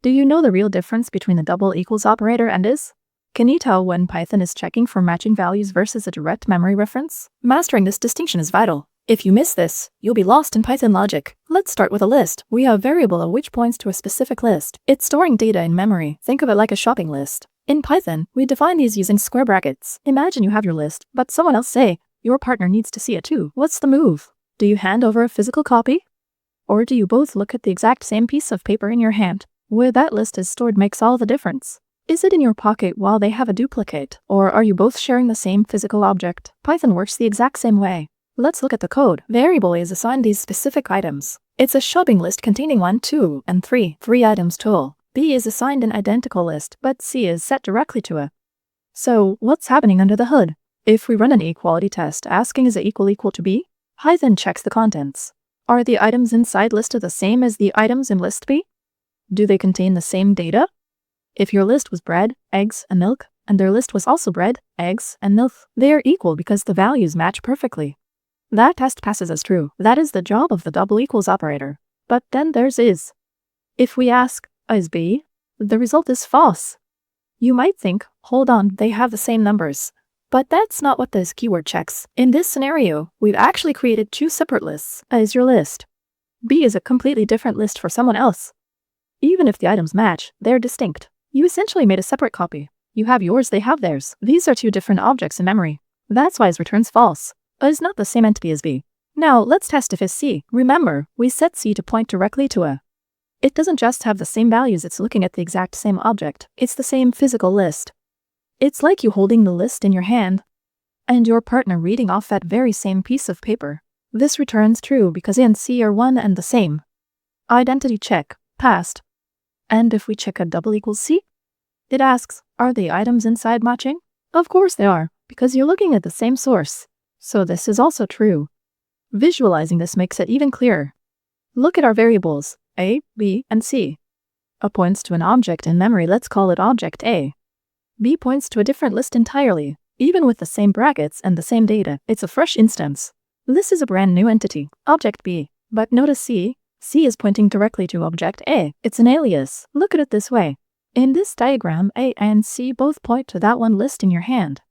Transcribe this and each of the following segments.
Do you know the real difference between the double equals operator and is? Can you tell when Python is checking for matching values versus a direct memory reference? Mastering this distinction is vital. If you miss this, you'll be lost in Python logic. Let's start with a list. We have a variable which points to a specific list. It's storing data in memory. Think of it like a shopping list. In Python, we define these using square brackets. Imagine you have your list, but someone else say, your partner needs to see it too. What's the move? Do you hand over a physical copy? Or do you both look at the exact same piece of paper in your hand? Where that list is stored makes all the difference. Is it in your pocket while they have a duplicate? Or are you both sharing the same physical object? Python works the exact same way. Let's look at the code. Variable A is assigned these specific items. It's a shopping list containing 1, 2, and 3 items total. B is assigned an identical list, but C is set directly to it. So, what's happening under the hood? If we run an equality test asking is it equal to B, Python checks the contents. Are the items inside list the same as the items in list B? Do they contain the same data? If your list was bread, eggs, and milk, and their list was also bread, eggs, and milk, they are equal because the values match perfectly. That test passes as true. That is the job of the double equals operator. But then there's is. If we ask, is B, the result is false. You might think, hold on, they have the same numbers. But that's not what this keyword checks. In this scenario, we've actually created two separate lists. A is your list. B is a completely different list for someone else. Even if the items match, they're distinct. You essentially made a separate copy. You have yours, they have theirs. These are two different objects in memory. That's why is returns false. A is not the same entity as B. Now, let's test if it's C. Remember, we set C to point directly to A. It doesn't just have the same values, it's looking at the exact same object. It's the same physical list. It's like you holding the list in your hand, and your partner reading off that very same piece of paper. This returns true because A and C are one and the same. Identity check, passed. And if we check a double equals C, it asks, are the items inside matching? Of course they are, because you're looking at the same source. So this is also true. Visualizing this makes it even clearer. Look at our variables, A, B, and C. A points to an object in memory, let's call it object A. B points to a different list entirely, even with the same brackets and the same data. It's a fresh instance. This is a brand new entity, object B. But notice C is pointing directly to object A. It's an alias. Look at it this way. In this diagram, A and C both point to that one list in your hand.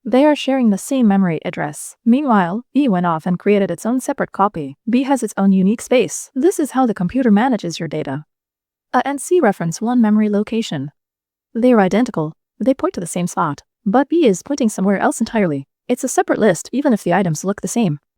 They are sharing the same memory address. Meanwhile, B went off and created its own separate copy. B has its own unique space. This is how the computer manages your data. A and C reference one memory location. They are identical. They point to the same spot. But B is pointing somewhere else entirely. It's a separate list even if the items look the same.